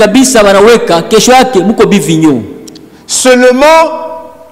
kabisa wanaweka, kesho yake mko bivinyo. Seulement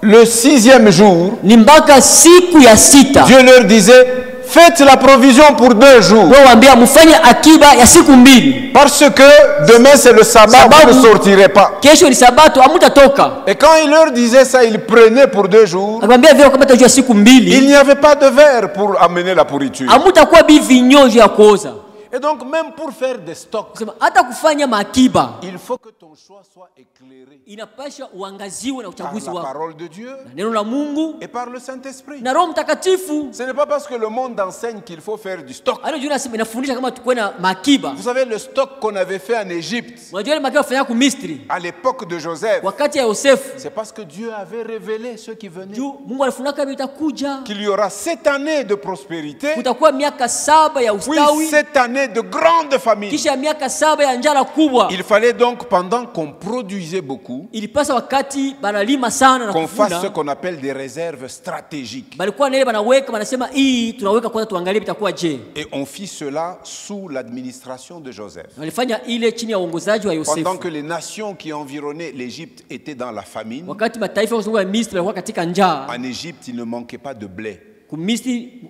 le 6e jour, Ni mpaka siku ya sita Dieu leur disait, faites la provision pour 2 jours. waambia mfanye akiba ya siku mbili. Parce que demain c'est le sabbat, vous ne sortirez pas. Kesho ni sabato hamutatoka. Et quand il leur disait ça, ils prenaient pour 2 jours. Akamwambia vile kama tajua siku mbili. Il n'y avait pas de verre pour amener la pourriture. Hamutakuwa bivinyo ya kuoza. Et donc même pour faire des stocks, Kusema hata kufanya makiba il faut que ton choix soit éclairé inapasha uangaziwe na par uchaguzi la wako. parole de Dieu Neno la Mungu et par le Saint-Esprit. na Roho Mtakatifu. Ce n'est pas parce que le monde enseigne qu'il faut faire du stock. Hata jua inafundisha kama tukue na makiba. Vous savez le stock qu'on avait fait en Égypte Unajua ile makiba fanya ku Misri à l'époque de Joseph, wakati ya Yosefu. c'est parce que Dieu avait révélé ceux qui venaient Juu Mungu alifunaka vitakuja. qu'il y aura 7 années de prospérité, Kutakuwa miaka 7 ya puis ustawi. 7 années de grande famine. Kisha miaka 7 ya njala kubwa. Il fallait donc, pendant qu'on produisait beaucoup, Ilipasa wakati banalima sana na qu'on fasse ce kuvuna. qu'on appelle des réserves stratégiques. Balikuwa nile banaweka banasema hii tunaweka kwanza tuangalie bitakuwa je. Et on fit cela sous l'administration de Joseph. Walifanya ile chini ya uongozaji wa Pendant Yosefu. que les nations qui environnaient l'Égypte étaient dans la famine, Wakati mataifa ya Misri walikuwa katika njaa. en Égypte, il ne manquait pas de blé. Ku Misri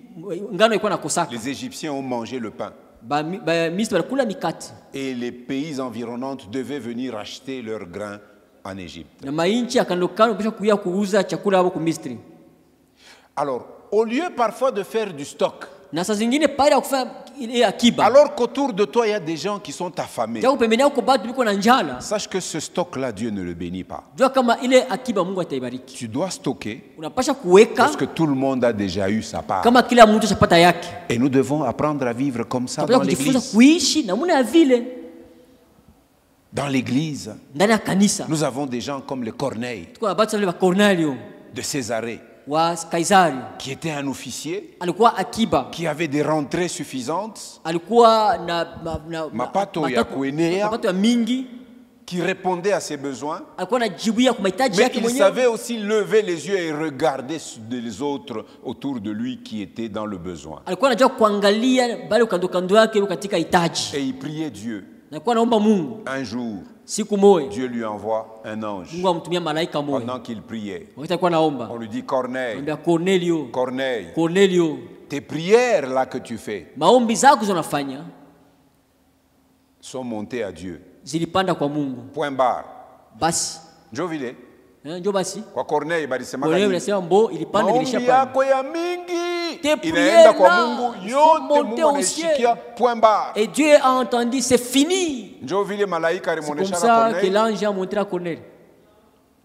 ngano ilikuwa nakosaka. Les Égyptiens ont mangé le pain. Ba Misri walikula mikate. Et les pays environnants devaient venir acheter leurs grains en Égypte. Na mainchi akandokano kisha kuya kuuza chakula hapo ku Misri. Alors, au lieu parfois de faire du stock, Na saa zingine pale ya kufanya ile akiba. alors qu'autour de toi, il y a des gens qui sont affamés, Japo pembeni yako bado biko na njala. sache que ce stock-là, Dieu ne le bénit pas. Jua kama ile akiba Mungu ataibariki. Tu dois stocker Unapasha kuweka parce que tout le monde a déjà eu sa part. kama kila mtu ashapata yake. Et nous devons apprendre à vivre comme ça Tunapaswa dans kujifunza l'église. kuishi namna ya vile Dans l'église, ndani ya kanisa. nous avons des gens comme le Corneille Tuko na watu wale wa Cornelio de Césarée, wa Kaisari. qui était un officier, Alikuwa akiba. qui avait des rentrées suffisantes, Alikuwa na Mapato ya kuenea. mapato ya mingi. qui répondait à ses besoins. Alikuwa anajibia kwa mahitaji Mais yake il mwenyewe. savait aussi lever les yeux et regarder les autres autour de lui qui étaient dans le besoin. Alikuwa anajua kuangalia bali kando kando yake katika hitaji. Et il priait Dieu. Alikuwa anaomba Mungu. Un jour, Siku moja Dieu lui envoie un ange. Mungu amtumia malaika moja. Pendant qu'il priait, Wakati alikuwa anaomba, on lui dit, Corneille, anambia Cornelio, Corneille, Cornelio, tes prières là que tu fais maombi zako zinafanya sont montées à Dieu. zilipanda kwa Mungu. Point barre. Basi Njoo vile njoo basi kwa Corneille balisema Cornelio kani anasema mbo ilipanda maombi vilishapanda. yako ya mingi Tes inaenda kwa prières Mungu là yote, sont montées Mungu au anaishikia. ciel. Point barre. Et Dieu a entendu, c'est fini. Njoo vile malaika C'est comme alimuonesha na ça que Corneille. l'ange a montré à Cornelio.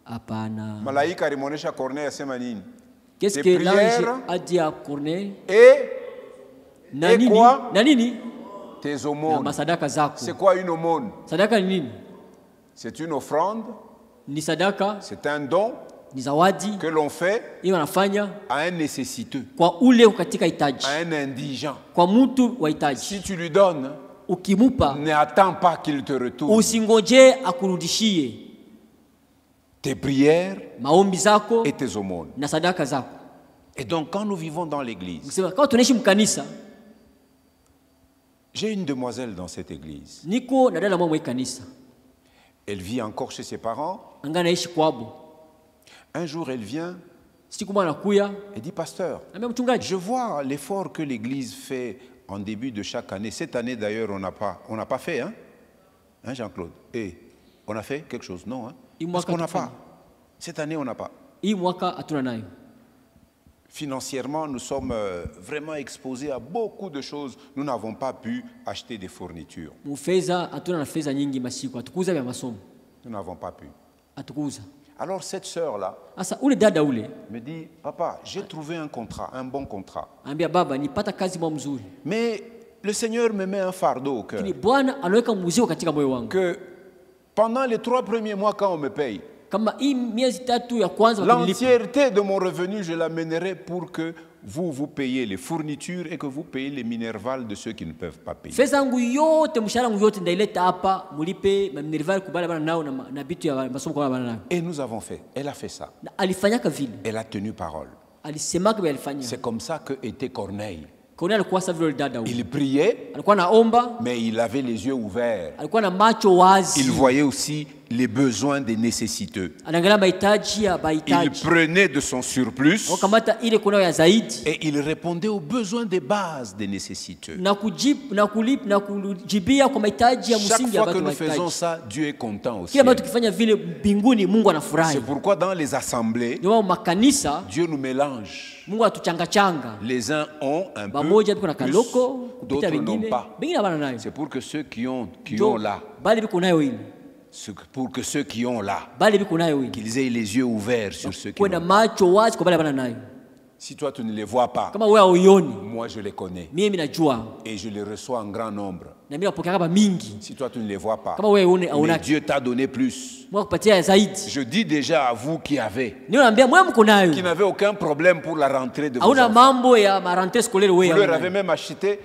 Hapana. Malaika alimuonesha Corneille asema nini? Qu'est-ce Tes que l'ange prières a dit à Cornelio? et Na nini? quoi? Na nini? tes Na aumônes. masadaka zako. C'est quoi une aumône? Sadaka ni nini? C'est une offrande, Ni sadaka, c'est un don ni zawadi. que l'on fait Hiyo wanafanya à un nécessiteux, kwa ule katika hitaji. à un indigent. Kwa mtu wa hitaji. Si tu lui donnes, Ukimupa n'attends pas qu'il te retourne. usingoje akurudishie Tes prières maombi zako et tes aumônes. na sadaka zako. Et donc, quand nous vivons dans l'église, Msema kama tunaishi mkanisa, j'ai une demoiselle dans cette église. niko na dada mwa kanisa. Elle vit encore chez ses parents. Anga naishi kwabo. Un jour, elle vient Siku mwana kuya, et dit, pasteur, ambia mchungaji, je vois l'effort que l'église fait en début de chaque année. Cette année, d'ailleurs, on n'a pas fait, hein, Jean-Claude? Et on a fait quelque chose, non, hein? Parce qu'on n'a pas. Cette année, on n'a pas. hii mwaka hatuna nayo. Financièrement, nous sommes vraiment exposés à beaucoup de choses. Nous n'avons pas pu acheter des fournitures. Mufeza hatuna na fedha nyingi masiku. Atukuza vya masomo. Nous n'avons pas pu. Atukuza. Alors cette sœur-là Asa ule dada ule, me dit, papa, j'ai trouvé un contrat, un bon contrat. ambia baba nipata kazi mwa mzuri. Mais le Seigneur me met un fardeau au cœur. Lakini Bwana anaweka mzigo katika moyo wangu. Que pendant les 3 premiers mois, quand on me paye, Kama hii miezi tatu ya kwanza wakinilipa, l'entièreté de mon revenu, je l'amènerai pour que vous payez les fournitures et que vous payez les minervales de ceux qui ne peuvent pas payer. fedha yangu yote, mshahara wangu yote ndaileta hapa, mulipe minerval kubala bana nao na bitu ya masomo kwa bana nao. Et nous avons fait. Elle a fait ça. Na alifanyaka vile. Elle a tenu parole. Alisemaka vile alifanya. C'est comme ça que était Corneille. Corneille alikuwa sawa vile dada huyo. Il priait, Alikuwa anaomba, mais il avait les yeux ouverts. alikuwa na macho wazi. Il voyait aussi les besoins des nécessiteux. Anaangalia mahitaji ya Il mahitaji. prenait de son surplus Wakamata ile kuna ya zaidi. et il répondait aux besoins de base des nécessiteux. Na kujibu na kulipa na kujibia kwa mahitaji ya Chaque msingi ya fois que watu nous faisons mahitaji. ça, Dieu est content aussi. Kila mara tukifanya vile mbinguni Mungu anafurahi. C'est pourquoi dans les assemblées, Ndio makanisa Dieu nous mélange. Mungu atuchanga. Les uns ont un Bamoja biko na peu kaloko, plus, kupita d'autres n'ont wengine. pas. Wengine bana nayo. C'est pour que ceux qui ont Ndio, là, bali biko nayo ile. pour que ceux qui ont là, Bali biko nayo ile. qu'ils aient les yeux ouverts sur ceux qui Kwa na ont. macho wazi kwa bali bana nayo. Si toi tu ne les vois pas, Kama wewe hauioni, moi je les connais mimi najua. et je les reçois en grand nombre. Na mimi napokea kama mingi. Si toi tu ne les vois pas, Kama wewe mais haunaki. Dieu t'a donné plus. Mungu akupatia zaidi. Je dis déjà à vous qui avez, Ndio naambia mwe mko nayo. qui n'avez aucun problème pour la rentrée de vos Hauna enfants. mambo ya rentrée scolaire Vous wewe. leur avez même acheté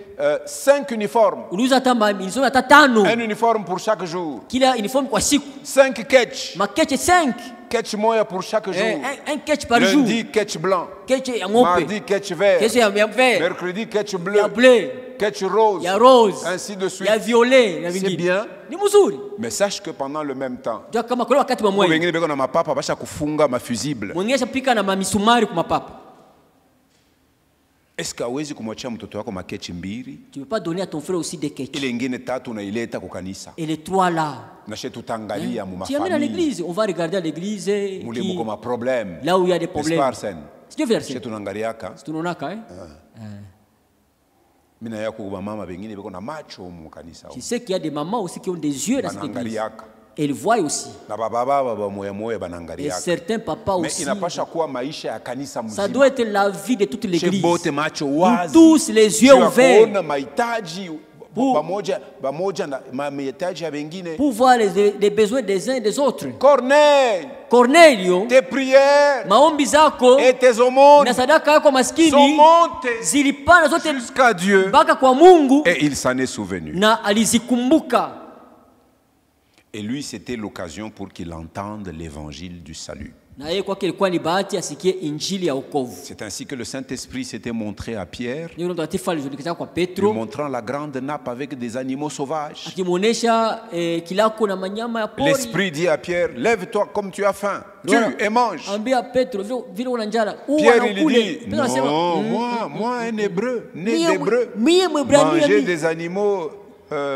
5 uniformes. Uliuza hata milisoni hata 5. Un uniforme pour chaque jour. Kila uniform kwa siku. 5 ketch. Makeche 5. Ketch moya pour chaque jour. Un ketch par jour. Lundi, ketch blanc. Ketch ya ng'ombe. Mardi, ketch vert. Kesho ya vert. Mercredi, ketch bleu. Ya bleu. Ketch rose. Ya rose. Ainsi de suite. Ya violet na C'est vingine. bien. Ni mzuri. Mais sache que pendant le même temps, Ndio kama kwa wakati wa mwezi. wengine beko na mapapa basha kufunga mafusible. Mwingine pika na mamisumari kwa mapapa. Est-ce que hawezi kumwachia mtoto wako makechi mbili? Tu peux pas donner à ton frère aussi des ketch. Ile ingine tatu unaileta kwa kanisa. Et les trois là. Nashe tutangalia mu Tu amènes à mafamili. l'église, on va regarder à l'église Mule muko ma problème. là où il y a des problèmes. N'est-ce pas, Arsène? C'est Dieu Nashe tunangaliaka. tunaonaka Mina yako kwa mama bengine beko na macho mu kanisa. Tu sais qu'il y a des mamans aussi qui ont des yeux dans cette église. Banangaliaka. Et ils voient aussi. Na baba baba moya moya Et banangaliaka. certains papas Mais aussi. inapasha kuwa maisha ya kanisa mzima. Ça doit être la vie de toute l'église. Bote macho Nous wazi. tous les yeux ouverts. Kuona mahitaji pamoja na mahitaji ya wengine. Pour voir les besoins des uns et des autres. Corneille, Cornelio, tes prières maombi zako et tes aumônes na sadaka yako sont maskini montées zilipanda zote jusqu'à Dieu mpaka kwa Mungu et il s'en est souvenu. na alizikumbuka. Et lui, c'était l'occasion pour qu'il entende l'évangile du salut. Na yeye kwake ilikuwa ni bahati asikie injili ya wokovu. C'est ainsi que le Saint-Esprit s'était montré à Pierre, Ndio mtakatifu alijulikana kwa lui Petro montrant la grande nappe avec des animaux sauvages. akimuonesha kilako na manyama ya pori. L'Esprit dit à Pierre, lève-toi comme tu as faim, tue et mange. Ambia Petro vile una njala. Pierre il dit, non, moi un hébreu, né d'hébreu, manger des animaux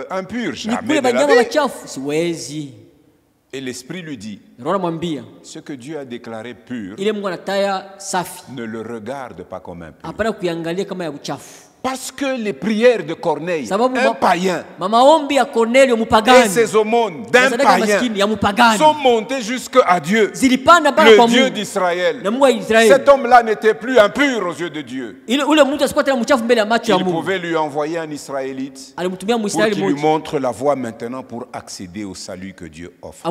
impurs, jamais de la vie. Siwezi. Et l'Esprit lui dit, ce que Dieu a déclaré pur, ne le regarde pas comme impur. Parce que les prières de Corneille, un païen, et ses aumônes d'un païen sont montées jusqu'à Dieu, le Dieu d'Israël. Cet homme-là n'était plus impur aux yeux de Dieu. Il pouvait lui envoyer un Israélite pour qu'il lui montre la voie maintenant pour accéder au salut que Dieu offre.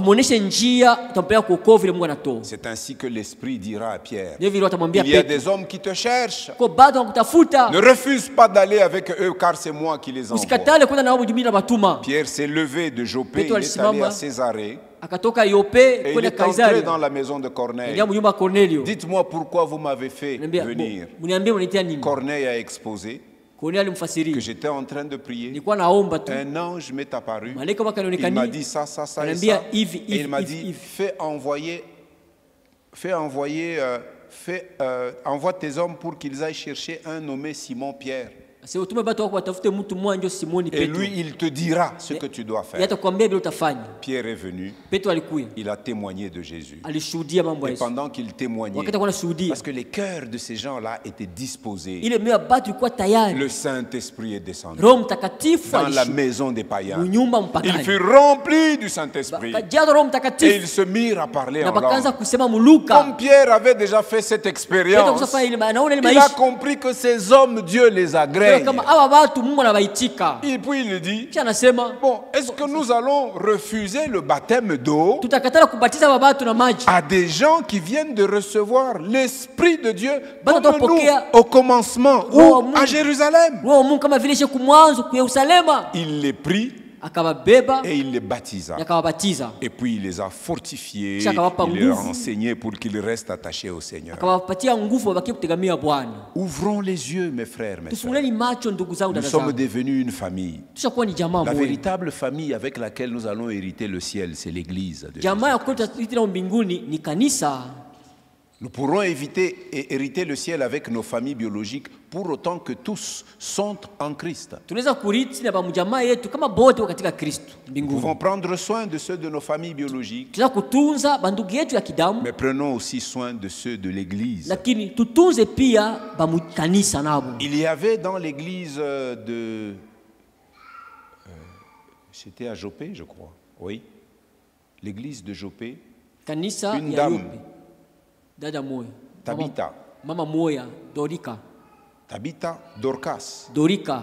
C'est ainsi que l'Esprit dira à Pierre, il y a des hommes qui te cherchent. Ne refuse pas d'aller avec eux car c'est moi qui les envoie. Pierre s'est levé de Joppé, il est allé à Césarée et il est entré dans la maison de Corneille. Dites-moi pourquoi vous m'avez fait venir. Corneille a exposé que j'étais en train de prier. Un ange m'est apparu. Il m'a dit ça, ça, ça et ça. Et il m'a dit, envoie tes hommes pour qu'ils aillent chercher un nommé Simon-Pierre. Et lui, il te dira ce que tu dois faire. Pierre est venu. Il a témoigné de Jésus. Et pendant qu'il témoignait, parce que les cœurs de ces gens-là étaient disposés, le Saint-Esprit est descendu dans la maison des païens. Il fut rempli du Saint-Esprit. Et ils se mirent à parler en langue. Comme Pierre avait déjà fait cette expérience, il a compris que ces hommes, Dieu les agrée. Et puis il dit, bon, est-ce que nous allons refuser le baptême d'eau à des gens qui viennent de recevoir l'Esprit de Dieu comme nous au commencement ou à Jérusalem? Il les prit et il les baptisa. Et puis il les a fortifiés, il les a enseignés pour qu'ils restent attachés au Seigneur. Ouvrons les yeux, mes frères, mes sœurs. Nous sommes devenus une famille. La véritable famille avec laquelle nous allons hériter le ciel, c'est l'Église de Jésus. Nous pourrons hériter le ciel avec nos familles biologiques pour autant que tous sont en Christ. Nous pouvons prendre soin de ceux de nos familles biologiques, mais prenons aussi soin de ceux de l'Église. Il y avait dans l'Église de... C'était à Jopé, je crois. Oui. L'Église de Jopé. Une dame. Tabitha. Mama moya, Dorika. Tabitha Dorcas. Dorika.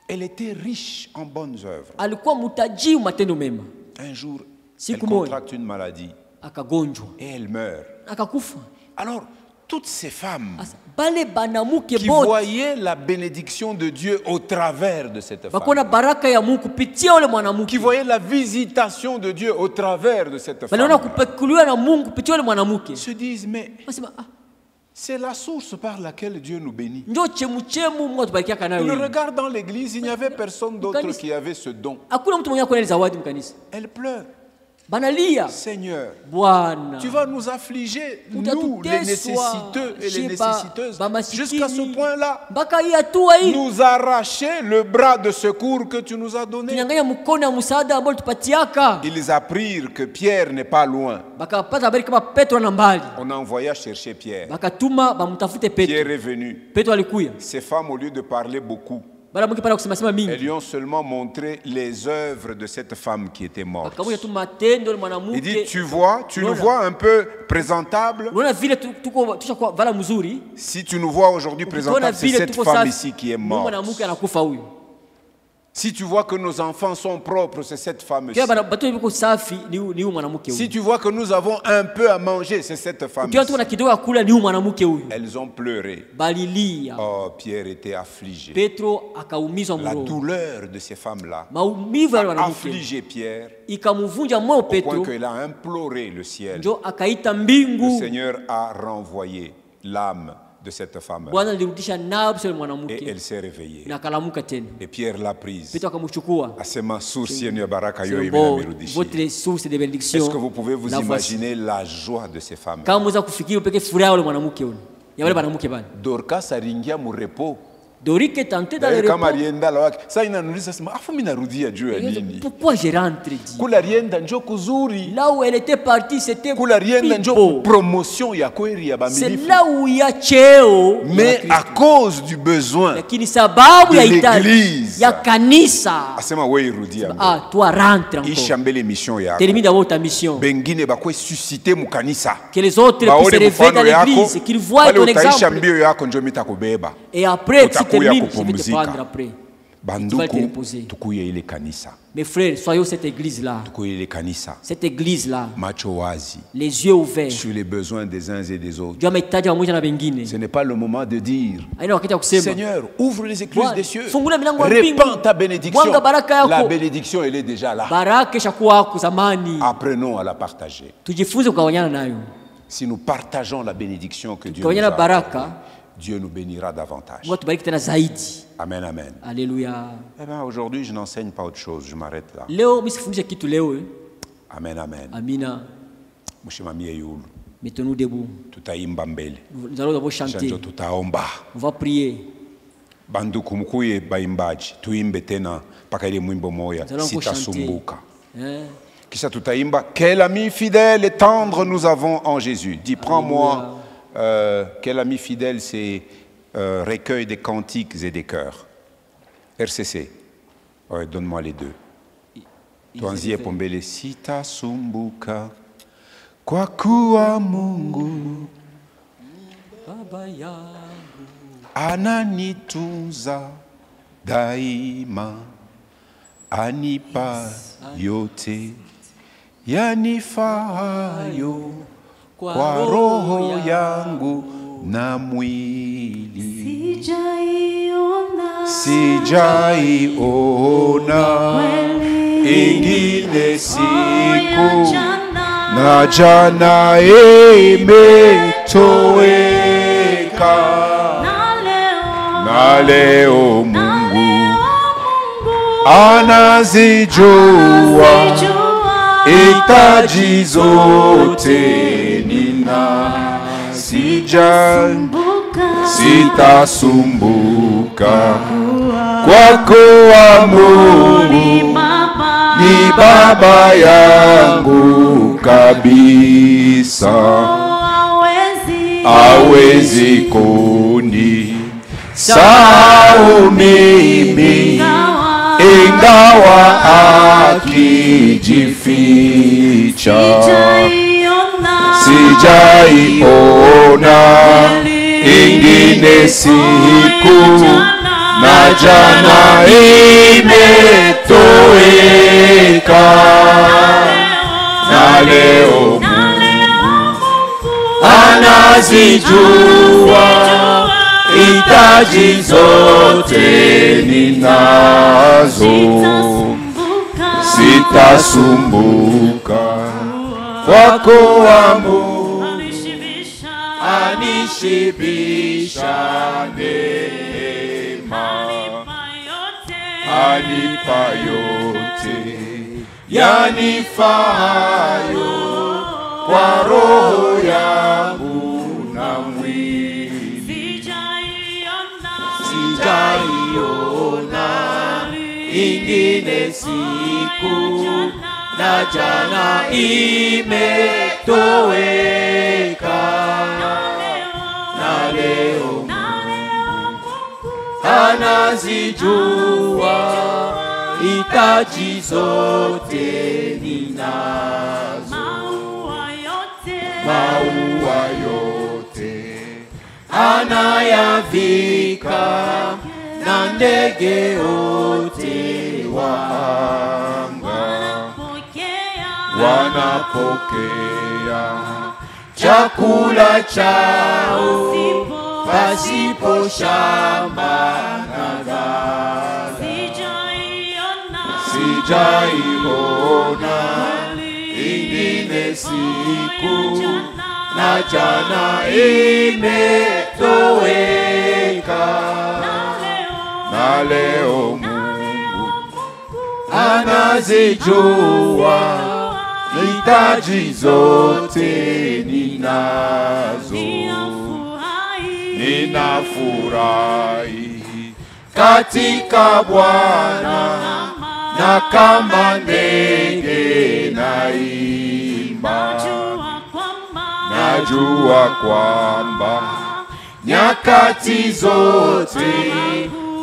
Elle était riche en bonnes œuvres. Un jour, elle contracte une maladie. Et elle meurt. Alors, toutes ces femmes qui voyaient la bénédiction de Dieu au travers de cette femme, qui voyaient la visitation de Dieu au travers de cette femme, se disent, mais c'est la source par laquelle Dieu nous bénit. Ils regardent dans l'église, il n'y avait personne d'autre qui avait ce don. Elle pleure. Seigneur, tu vas nous affliger, nous les nécessiteux et les nécessiteuses, jusqu'à ce point-là, nous arracher le bras de secours que tu nous as donné. Ils apprirent que Pierre n'est pas loin. On a envoyé chercher Pierre. Pierre est venu. Ces femmes, au lieu de parler beaucoup, elles lui ont seulement montré les œuvres de cette femme qui était morte. Il dit, tu nous vois un peu présentable. Si tu nous vois aujourd'hui présentable, c'est cette femme ici qui est morte. Si tu vois que nos enfants sont propres, c'est cette femme-ci. Si tu vois que nous avons un peu à manger, c'est cette femme-ci. Elles ont pleuré. Oh, Pierre était affligé. La douleur de ces femmes-là a affligé Pierre au point qu'il a imploré le ciel. Le Seigneur a renvoyé l'âme de cette femme et elle s'est réveillée et Pierre l'a prise. Est-ce que vous pouvez vous imaginer la joie de ces femmes? Dorcas aringia mu repos. Kama alienda lawake. Sasa inaniuliza sema afu mimi narudia juu ya nini? Pourquoi je rentre dit? Kula alienda njo kuzuri. Là où elle était partie, c'était kula alienda njo promotion ya kweli ya bamilifu. C'est là où il y a cheo. Mais à cause du besoin lakini sababu ya l'église ya kanisa. Asema wewe irudia. Ah, toi rentre encore. Isha mbele mission yako. Termine d'abord ta mission. Bengine bakwe susciter mu kanisa. Que les autres puissent se réveiller dans l'église, qu'ils voient ton exemple. Mbio yako njo mitakubeba. Et après termine, je vais te prendre après. Banduku, tukuye ile kanisa. Mes frères, soyons cette église-là. Tukuye ile kanisa. Cette église-là. Macho wazi. Les yeux ouverts. Sur les besoins des uns et des autres. Ce n'est pas le moment de dire Seigneur, ouvre les écluses des cieux. Répands ta bénédiction. La bénédiction, elle est déjà là. Apprenons à la partager. Si nous partageons la bénédiction que Dieu nous a, Dieu nous bénira davantage. Amen, amen. Alléluia. Eh bien, aujourd'hui, je n'enseigne pas autre chose. Je m'arrête là. Amen, amen. Amina. Mettons-nous debout. Nous allons d'abord chanter. On va prier. Banduku mkuye baimbaji tuimbe tena mpaka ile mwimbo moya sitasumbuka. Kisha tutaimba quel ami fidèle et tendre nous avons en Jésus. Dis prends-moi. Quel ami fidèle, c'est recueil des cantiques et des chœurs. RCC. Ouais, donne-moi les deux. Tuanzie pombele sita sumbuka kwa kuwa Mungu Baba yangu ananitunza daima, anipa yote yanifaayo kwa roho yangu na mwili. sijaiona ingine siku na jana imetoweka, na leo Mungu anazijua hitaji zote nina, sitasumbuka kwa kuwa Mungu ni baba yangu kabisa, hawezi kunisahau mimi, ingawa akijificha. Sijaiona ingine siku na jana imetoweka, na leo Mungu anazijua hitaji zote ninazo, sitasumbuka kwa kuwa Mungu anishibisha neema, anipa yote yanifaayo kwa roho yangu na mwili. Sijaiona ingine siku na jana imetoweka, na leo Mungu anazijua hitaji zote ninazo, maua yote anayavika, na ndege wote wa anga wanapokea chakula chao pasipo shamba na ghala. Sijaiona ingine siku na jana imetoweka, na leo Mungu anazijua hitaji zote ninazo. Ninafurahi katika Bwana, na kama ndege naimba, najua kwamba nyakati zote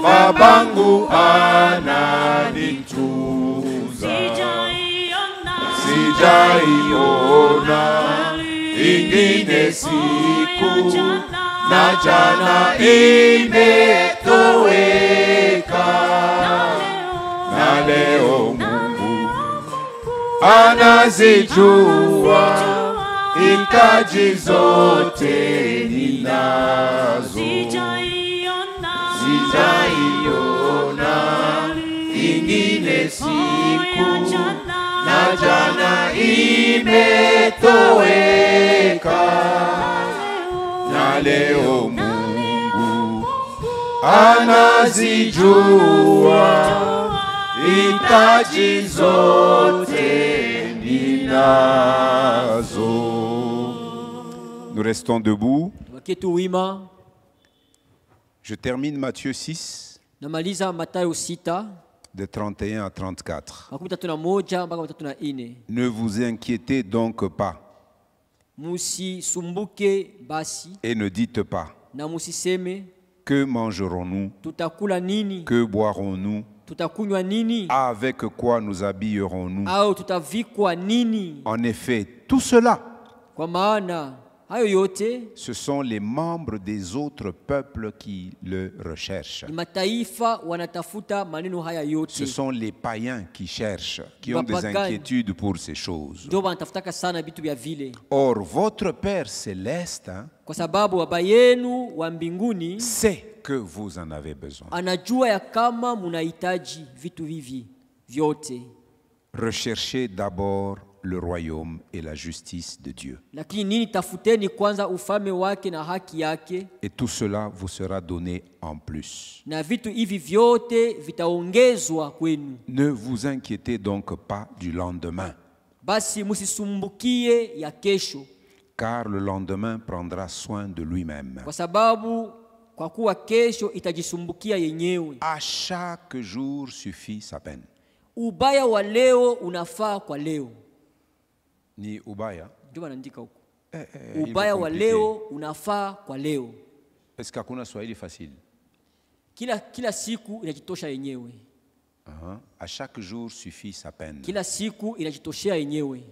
babangu ananitunza. Sijaiona ingine siku na jana imetoweka, na leo Mungu anazijua hitaji zote ninazo. Sijaiona ingine siku na jana imetoweka, na leo Mungu anazijua hitaji zote ninazo. Nous restons debout. Je termine Matthieu 6, de 31 à 34. Ne vous inquiétez donc pas et ne dites pas: que mangerons-nous? Que boirons-nous? Avec quoi nous habillerons-nous? En effet, tout cela, ce sont les membres des autres peuples qui le recherchent. Ce sont les païens qui cherchent, qui ont des inquiétudes pour ces choses. Or, votre Père céleste sait que vous en avez besoin. Anajua ya kama munahitaji vitu hivi vyote. Recherchez d'abord le royaume et la justice de Dieu. Lakini nini, tafuteni kwanza ufalme wake na haki yake. Et tout cela vous sera donné en plus. Na vitu hivi vyote vitaongezwa kwenu. Ne vous inquiétez donc pas du lendemain. Basi musisumbukie ya kesho. Car le lendemain prendra soin de lui-même. Kwa sababu kwa kuwa kesho itajisumbukia yenyewe. À chaque jour suffit sa peine. Ubaya wa leo unafaa kwa leo. Ni ubaya. Ndio wanaandika huko. Ubaya wa leo unafaa kwa leo. Est-ce que hakuna Swahili facile? Kila siku inajitosha yenyewe. À chaque jour suffit sa peine. Kila siku inajitoshea yenyewe.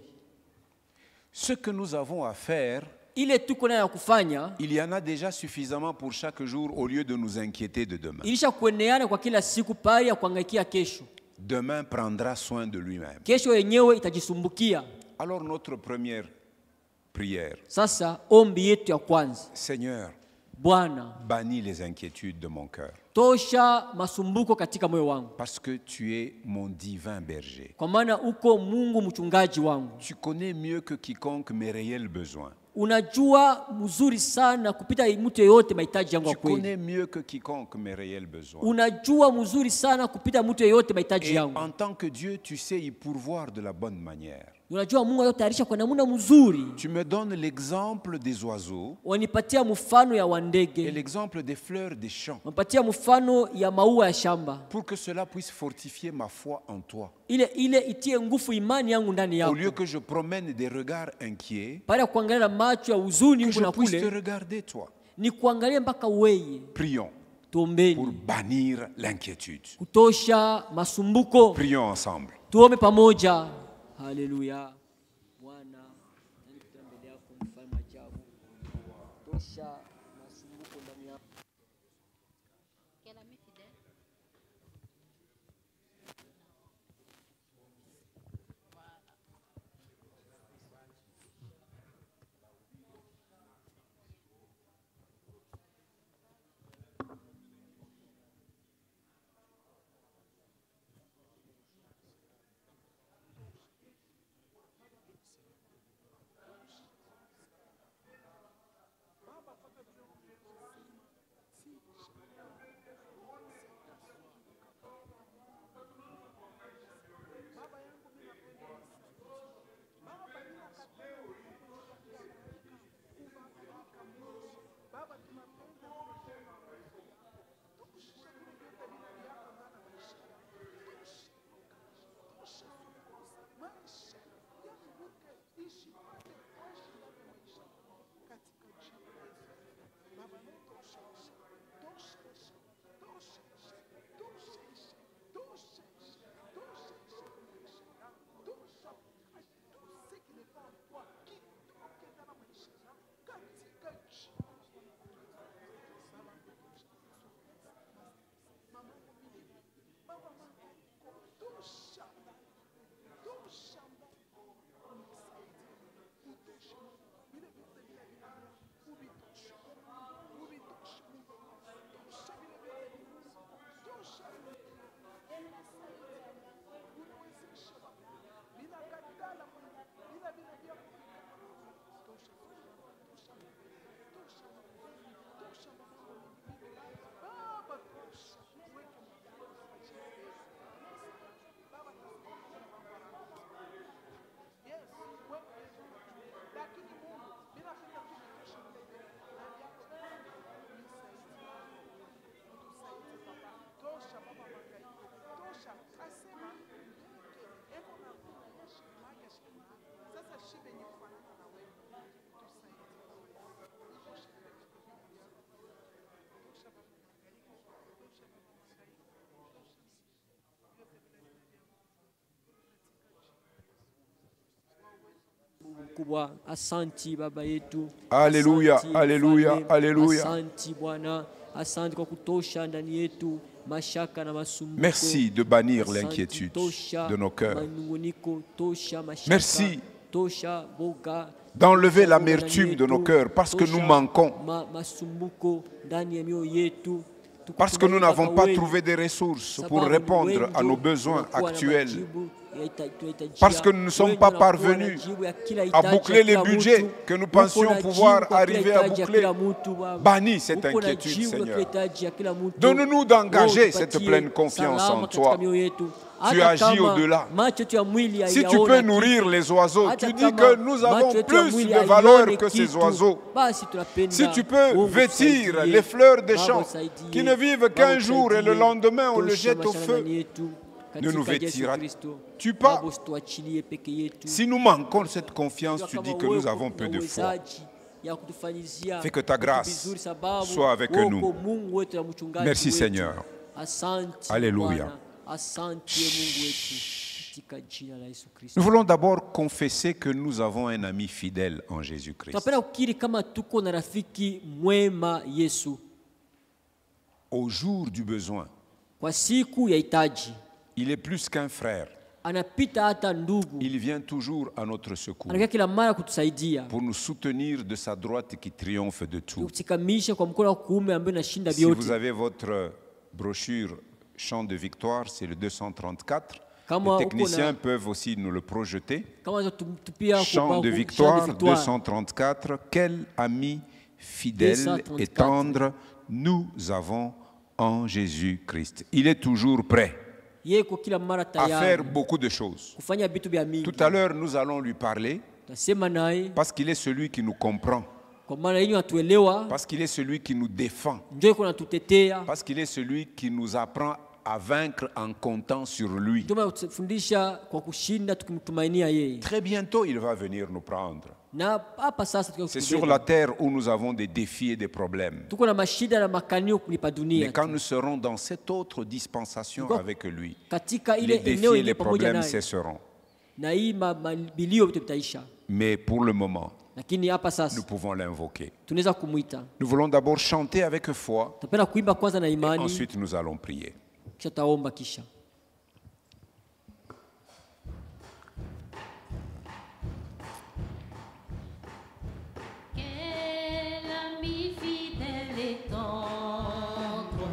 Ce que nous avons à faire, ile tuko nayo kufanya, il y en a déjà suffisamment pour chaque jour au lieu de nous inquiéter de demain. Ilisha kueneana kwa kila siku pale ya kuangaikia kesho. Demain prendra soin de lui-même. Kesho yenyewe itajisumbukia. Alors notre première prière. Sasa ombi yetu ya kwanza. Seigneur, Bwana, bannis les inquiétudes de mon cœur. Tosha masumbuko katika moyo wangu. Parce que tu es mon divin berger. Kwa maana uko Mungu mchungaji wangu. Tu connais mieux que quiconque mes réels besoins. Unajua mzuri sana kupita mtu yeyote mahitaji yangu kweli. Tu kweli. connais mieux que quiconque mes réels besoins. Unajua mzuri sana kupita mtu yeyote mahitaji yangu. En tant que Dieu, tu sais y pourvoir de la bonne manière. Unajua Mungu yotayarisha kwa namna mzuri. Tu me donnes l'exemple des oiseaux. Wanipatia mfano ya wandege. Et l'exemple des fleurs des champs. Wanipatia mfano ya maua ya shamba. Pour que cela puisse fortifier ma foi en toi. Ile itie nguvu imani yangu ndani yako. Au lieu que je promène des regards inquiets. Para kuangalia macho ya huzuni huko na kule. Que je puisse te regarder toi. Ni kuangalia mpaka wewe. Prions. Tuombeni. Pour bannir l'inquiétude. Kutosha masumbuko. Prions ensemble. Tuombe pamoja. Haleluya. Bwana, nikuta mbele yako mfalme ajabu. Tosha masumbuko ndani yako. Kubwa, asanti baba yetu. Alléluia, alléluia, alléluia. Asanti Bwana, asanti kwa kutosha ndani yetu mashaka na masumbuko. Merci de bannir l'inquiétude de nos cœurs. Merci d'enlever l'amertume de nos cœurs parce que nous manquons. Parce que nous n'avons pas trouvé des ressources pour répondre à nos besoins actuels. Parce que nous ne sommes pas parvenus à boucler les budgets que nous pensions pouvoir arriver à boucler. Bannis cette inquiétude, Seigneur. Donne-nous d'engager cette pleine confiance en toi. Tu agis au-delà. Si tu peux nourrir les oiseaux, tu dis que nous avons plus de valeur que ces oiseaux. Si tu peux vêtir les fleurs des champs qui ne vivent qu'un jour et le lendemain on le jette au feu, ne nous vêtiras-tu pas? Si nous manquons de cette confiance, tu dis que nous avons peu de foi. Fais que ta grâce soit avec nous. Merci Seigneur. Alléluia. Nous voulons d'abord confesser que nous avons un ami fidèle en Jésus-Christ. Au jour du besoin, il est plus qu'un frère. Il vient toujours à notre secours pour nous soutenir de sa droite qui triomphe de tout. Si vous avez votre brochure Chant de victoire, c'est le 234. Les techniciens peuvent aussi nous le projeter. Chant de victoire 234. Quel ami fidèle et tendre nous avons en Jésus-Christ. Il est toujours prêt à faire beaucoup de choses. Tout à l'heure, nous allons lui parler parce qu'il est celui qui nous comprend. Parce qu'il est celui qui nous défend. Parce qu'il est celui qui nous apprend à vaincre en comptant sur lui. Très bientôt, il va venir nous prendre. C'est sur la terre où nous avons des défis et des problèmes. Mais quand nous serons dans cette autre dispensation avec lui, les défis et les problèmes cesseront. Mais pour le moment, nous pouvons l'invoquer. Nous voulons d'abord chanter avec foi et ensuite nous allons prier. Quel ami fidèle et tendre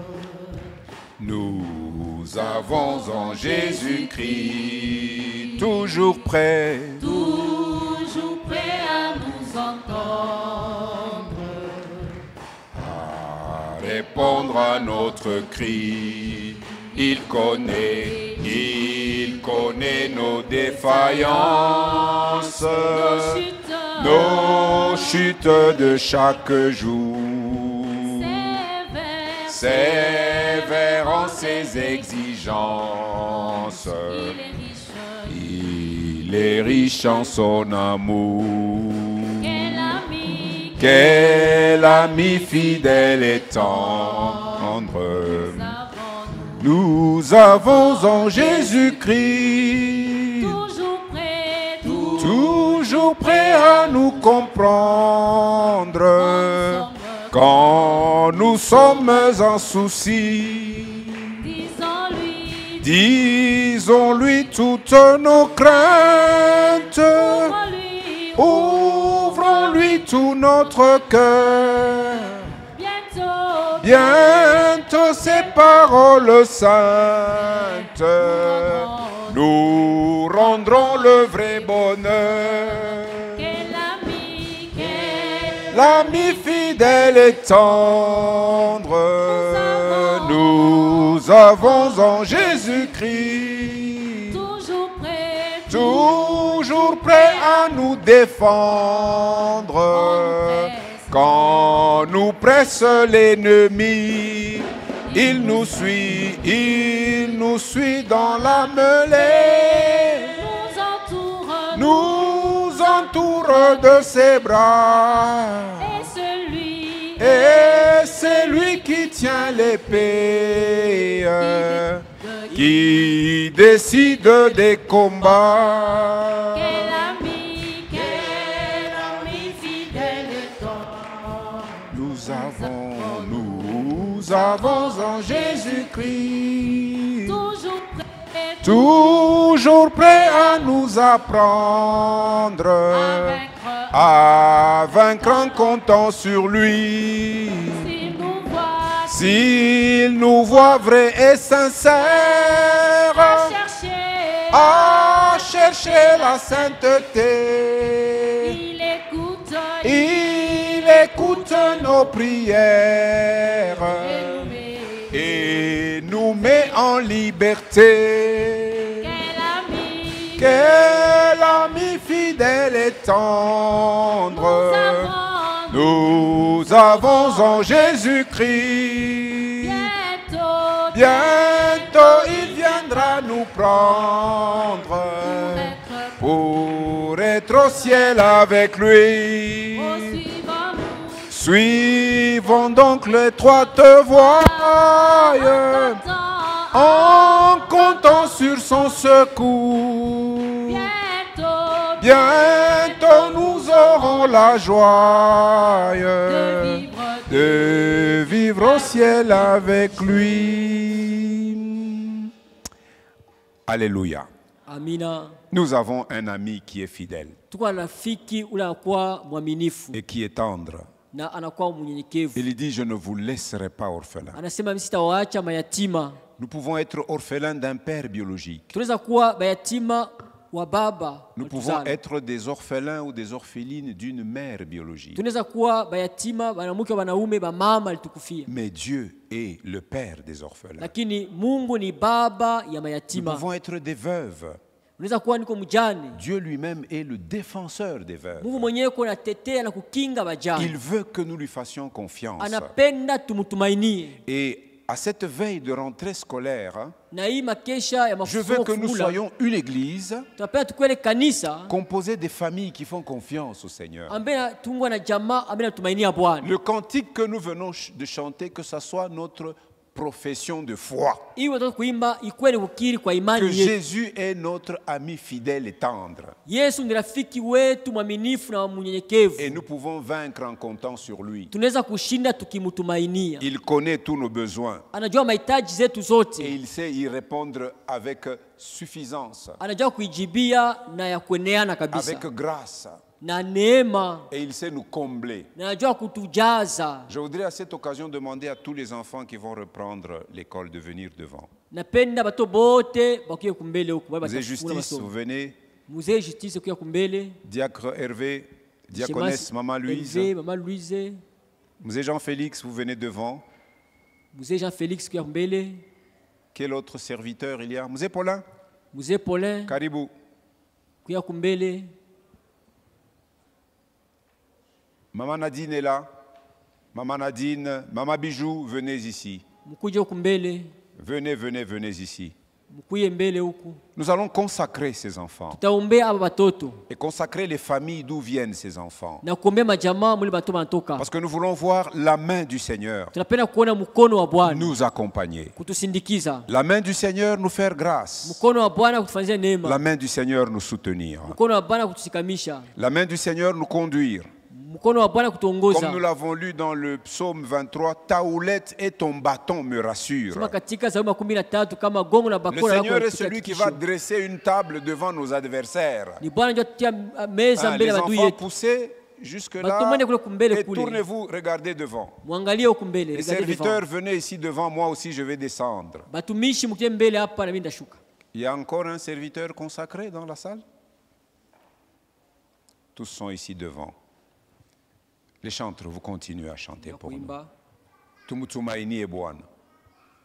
nous avons en Jésus-Christ, toujours prêt à nous entendre, à répondre à notre cri. Il connaît nos défaillances, nos chutes de chaque jour. Sévère en ses exigences, il est riche en son amour. Quel ami fidèle et tendre nous avons en Jésus-Christ, toujours prêt à nous comprendre quand nous sommes en souci. Disons-lui toutes nos craintes, ouvrons-lui tout notre cœur. Bientôt ces paroles saintes nous rendront le vrai bonheur. L'ami fidèle et tendre nous avons en Jésus-Christ, toujours prêt à nous défendre. Quand nous presse l'ennemi, il nous suit dans la mêlée, nous entoure de ses bras, et c'est lui qui tient l'épée, qui décide des combats. Nous avons en Jésus-Christ, toujours prêt à nous apprendre à vaincre en comptant sur lui. S'il nous voit vrais et sincères, à chercher la sainteté, il écoute nos prières et nous met en liberté. Quel ami fidèle et tendre nous avons en Jésus-Christ. Bientôt il viendra nous prendre pour être au ciel avec lui. Suivons donc l'étroite voie en comptant sur son secours. Bientôt nous aurons la joie de vivre au ciel avec lui. Alléluia. Amina. Nous avons un ami qui est fidèle et qui est tendre. Il dit, je ne vous laisserai pas orphelin. Nous pouvons être orphelins d'un père biologique. Nous pouvons être des orphelins ou des orphelines d'une mère biologique. Mais Dieu est le père des orphelins. Nous pouvons être des veuves. Dieu lui-même est le défenseur des veuves. Il veut que nous lui fassions confiance. Et à cette veille de rentrée scolaire, je veux que nous soyons une église composée des familles qui font confiance au Seigneur. Le cantique que nous venons de chanter, que ce soit notre profession de foi, que Jésus est notre ami fidèle et tendre, et nous pouvons vaincre en comptant sur lui. Il connaît tous nos besoins et il sait y répondre avec suffisance, avec grâce. Et il sait nous combler. Je voudrais à cette occasion demander à tous les enfants qui vont reprendre l'école de venir devant. Mzee Justice, vous venez. Diacre Hervé, diaconesse Maman Louise. Mzee Jean-Félix, vous venez devant. Quel autre serviteur il y a? Mzee Paulin. Caribou. Maman Nadine est là. Maman Nadine, Maman Bijou, venez ici. Venez, venez, venez ici. Nous allons consacrer ces enfants et consacrer les familles d'où viennent ces enfants. Parce que nous voulons voir la main du Seigneur nous accompagner. La main du Seigneur nous faire grâce. La main du Seigneur nous soutenir. La main du Seigneur nous conduire. Comme nous l'avons lu dans le psaume 23, ta houlette et ton bâton me rassurent. Le Seigneur est celui qui va dresser une table devant nos adversaires. Les enfants, poussez jusque-là et tournez-vous, regardez devant. Les serviteurs, venez ici devant, moi aussi je vais descendre. Il y a encore un serviteur consacré dans la salle? Tous sont ici devant. Les chantres, vous continuez à chanter pour nous. Tumutumaini e Bwana.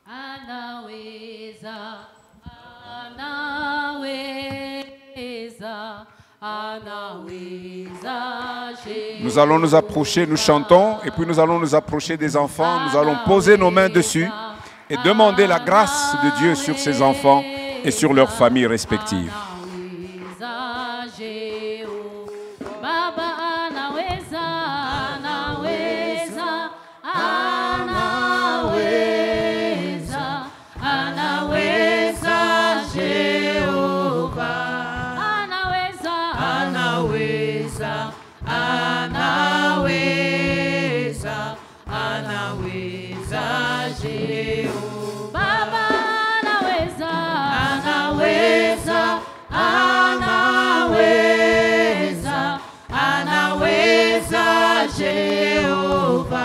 Anaweza, anaweza, anaweza. Nous allons nous approcher, nous chantons, et puis nous allons nous approcher des enfants. Nous allons poser nos mains dessus et demander la grâce de Dieu sur ces enfants et sur leurs familles respectives. Jehovah,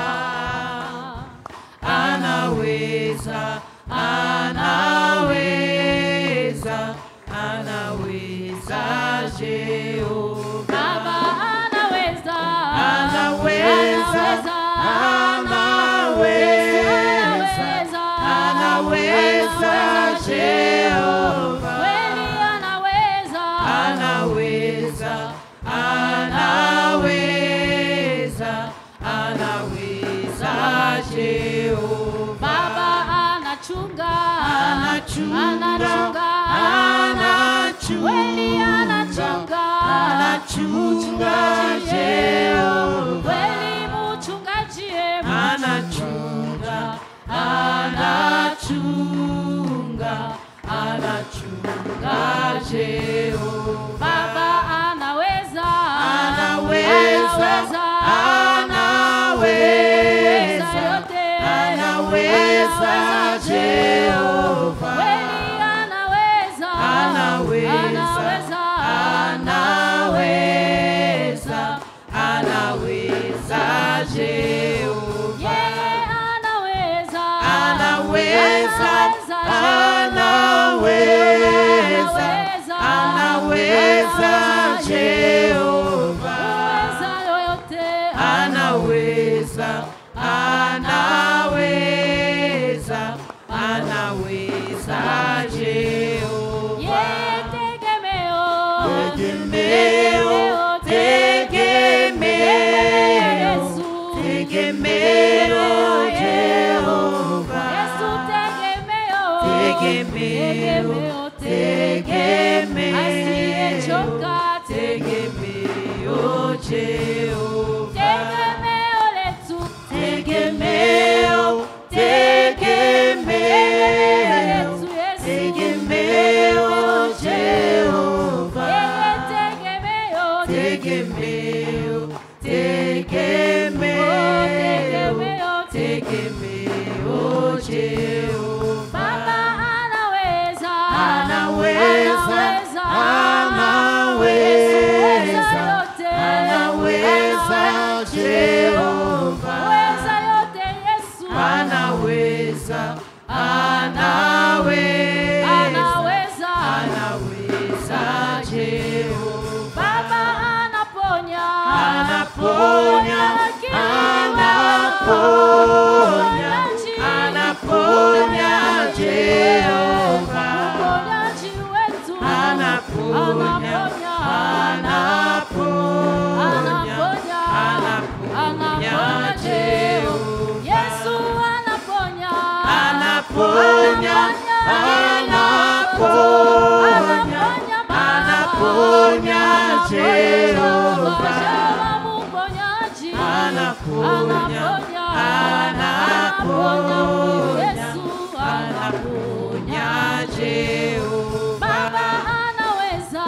anachunga, kweli anachunga, Jehova, kweli mchungaji anachunga, Jehova. Baba anaweza, Jehova, kweli anaweza, Jehova, yeye anaweza, Jehova, uweza yoyote, anaweza Jehova, yeye tegemeo, Yesu, Jehova, Yesu tegemeo, asiyechoka, tegemeo Jehova, tegemeo letu, tegemeo letu, Yesu, tegemeo Jehova, tegemeo Jehova. Baba anaweza, Jehova, uweza yote, Yesu anaweza Jehova. Baba anaponya, Jehova, mponyaji wetu, anaponya Jehova, Yesu anaponya Jehova, mponyaji, Yesu anaponya Jehova. Baba anaweza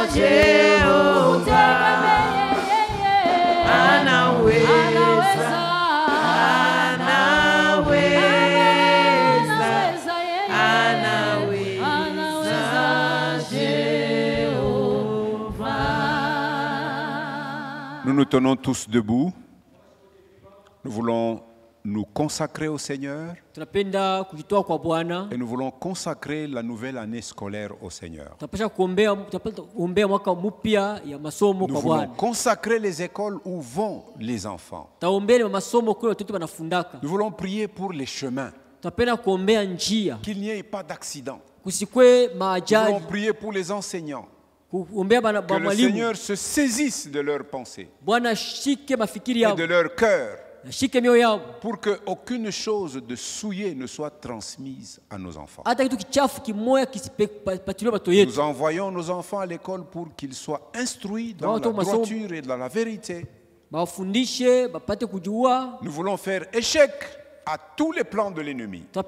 Jehova, Nous nous tenons tous debout. Nous voulons nous consacrer au Seigneur et nous voulons consacrer la nouvelle année scolaire au Seigneur. Nous voulons consacrer les écoles où vont les enfants. Nous voulons prier pour les chemins, qu'il n'y ait pas d'accident. Nous voulons prier pour les enseignants, que le Seigneur se saisisse de leurs pensées et de leur cœur, pour qu'aucune chose de souillée ne soit transmise à nos enfants. Nous envoyons nos enfants à l'école pour qu'ils soient instruits dans la droiture et dans la vérité. Nous voulons faire échec à tous les plans de l'ennemi et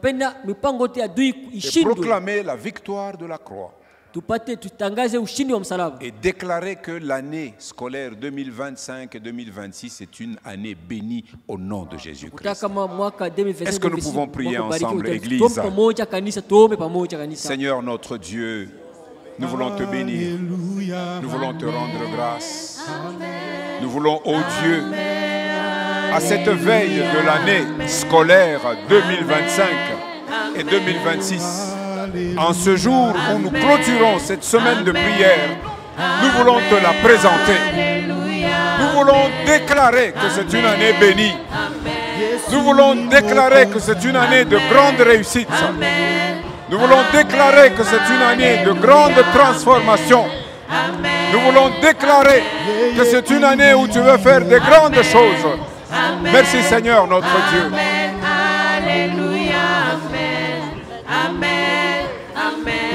proclamer la victoire de la croix. Et déclarer que l'année scolaire 2025 et 2026 est une année bénie au nom de Jésus-Christ. Est-ce que nous pouvons prier ensemble, Église? Seigneur notre Dieu, nous voulons te bénir. Nous voulons te rendre grâce. Nous voulons, ô Dieu, à cette veille de l'année scolaire 2025 et 2026, en ce jour où nous clôturons cette semaine de prière, nous voulons te la présenter. Nous voulons déclarer que c'est une année bénie. Nous voulons déclarer que c'est une année de grande réussite. Nous voulons déclarer que c'est une année de grande transformation. Nous voulons déclarer que c'est une année où tu veux faire de grandes choses. Merci Seigneur notre Dieu. Alléluia, Amen. Amen. Amen.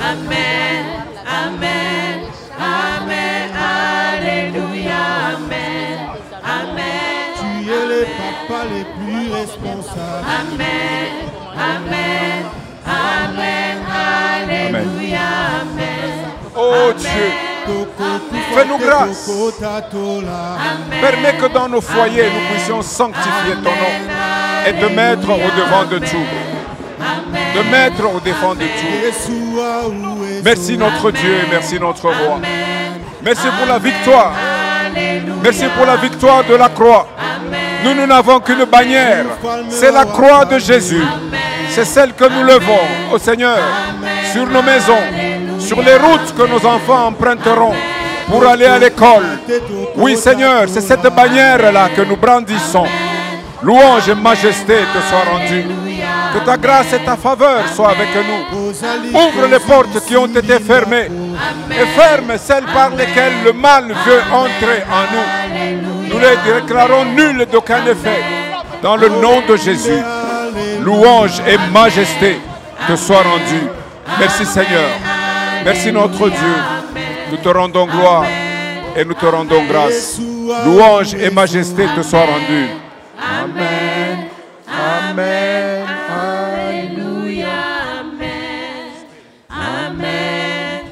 Amen. Amen. Amen. Alléluia, Amen. Amen. Tu es le papa le plus responsable. Amen. Amen. Amen. Alléluia, Amen. Oh Dieu, fais-nous grâce. Permets que dans nos foyers, nous puissions sanctifier ton nom et te mettre au devant de tout. De mettre au devant de tout. Merci notre Dieu, merci notre roi. Merci pour la victoire. Merci pour la victoire de la croix. Nous n'avons qu'une bannière. C'est la croix de Jésus. C'est celle que nous levons au Seigneur sur nos maisons, sur les routes que nos enfants emprunteront pour aller à l'école. Oui Seigneur, c'est cette bannière-là que nous brandissons. Louange et majesté te soient rendues. Que ta grâce et ta faveur soient avec nous. Ouvre les portes qui ont été fermées et ferme celles par lesquelles le mal veut entrer en nous. Nous les déclarons nulles d'aucun effet. Dans le nom de Jésus, louange et majesté te soient rendues. Merci Seigneur. Merci notre Dieu. Nous te rendons gloire et nous te rendons grâce. Louange et majesté te soient rendues. Amen. Amen. Alléluia, Amen. Amen.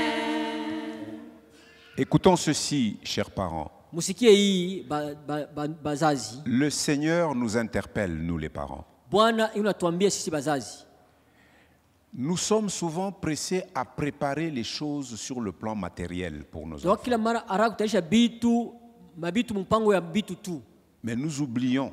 Amen. Écoutons ceci, chers parents. Musikie hii bazazi. Le Seigneur nous interpelle, nous les parents. Bwana unatuambia sisi bazazi. Nous sommes souvent pressés à préparer les choses sur le plan matériel pour nos enfants. Kila mara haraka kutaisha bitu mabitu mpango ya bitu tu. Mais nous oublions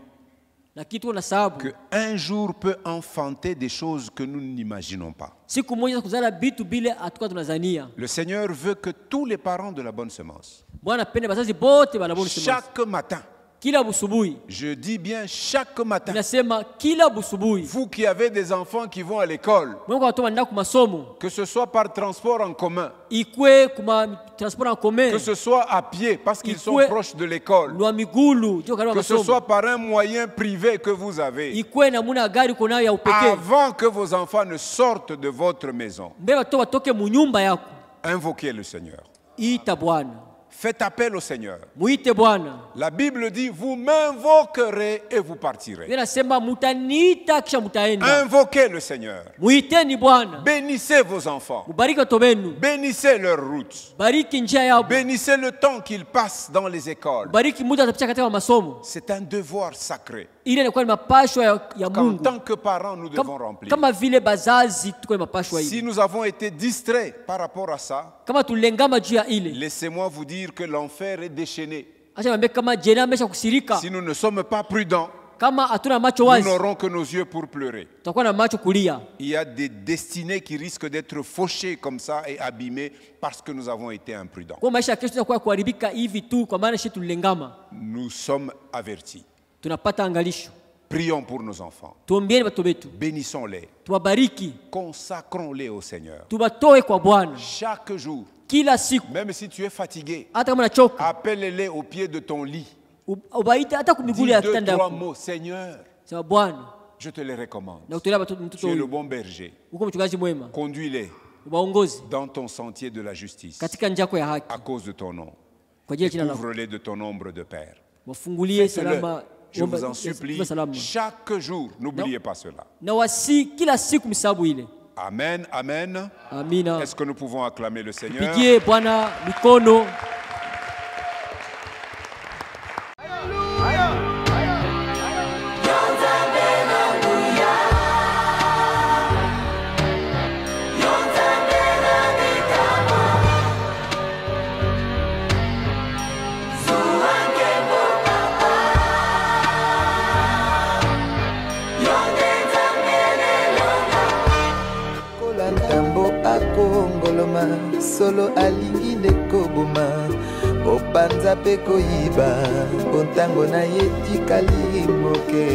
Na kitu na sababu qu'un jour peut enfanter des choses que nous n'imaginons pas. siku moja kuzala bitu bile atuka tunazania. Le Seigneur veut que tous les parents de la bonne semence, Bwana pende bazazi bote bana bonne semence. chaque matin, Kila busubuhi. je dis bien chaque matin, Nasema kila busubuhi. vous qui avez des enfants qui vont à l'école, Mungu watu wanaenda kwa masomo. que ce soit par transport en commun, Ikwe kuma transport en commun. que ce soit à pied parce qu'ils sont Ikwe proches de l'école, lwa migulu ndio karibu que ce masomo. soit par un moyen privé que vous avez, Ikwe na muna gari kuna ya upekee. avant que vos enfants ne sortent de votre maison, Mbeba to watoke munyumba yako. invoquez le Seigneur. Ita Bwana. Faites appel au Seigneur. Muite Bwana. La Bible dit, vous m'invoquerez et vous partirez. Yeye anasema mutaniita kisha mutaenda. Invoquez le Seigneur. Muiteni Bwana. Bénissez vos enfants. Mubariki watoto wenu. Bénissez leur route. Bariki njia yao. Bénissez le temps qu'ils passent dans les écoles. Bariki muda atapitia katika masomo. C'est un devoir sacré Ile inakuwa ni mapashwa ya qu'en Mungu. tant que parents nous devons remplir. Kama vile bazazi tuko na mapashwa Si ile. nous avons été distraits par rapport à ça, Kama tulengama juu ya ile. laissez-moi vous dire que l'enfer est déchaîné. Acha niambie kama jena amesha kusirika. Si nous ne sommes pas prudents, Kama hatuna macho nous wazi, n'aurons que nos yeux pour pleurer. tutakuwa na macho kulia. Il y a des destinées qui risquent d'être fauchées comme ça et abîmées parce que nous avons été imprudents. Kwa maisha kesho tutakuwa kuharibika hivi tu kwa maana sisi tulengama. Nous sommes avertis. Tunapata angalisho. Prions pour nos enfants. Tuombieni watoto wetu. Bénissons-les. Tuwabariki. Consacrons-les au Seigneur. Tubatoe kwa Bwana. Chaque jour, Kila siku. même si tu es fatigué, Hata kama unachoka. appelle-les au pied de ton lit. Ubaite hata Dis kumigulu ya 2, kitanda 3 yako. mots. Seigneur, Sema Bwana, je te les recommande. na kutolea mtoto Tu es le huyu. bon berger. Uko mchungaji mwema. Conduis-les Ubaongoze dans ton sentier de la justice katika njia yako ya haki. à cause de ton nom. Kwa ajili ya jina lako. Couvre-les de ton ombre de Père. Wafungulie Faites-le. salama. Je vous en supplie, Salama. chaque jour, n'oubliez pas cela. Na wasi kila siku msabu ile. Amen, amen. Amina. Est-ce que nous pouvons acclamer le Seigneur? Pigie Bwana mikono. Solo alingi ndekoboma opanza pe koyiba bontango na ye tikali moke.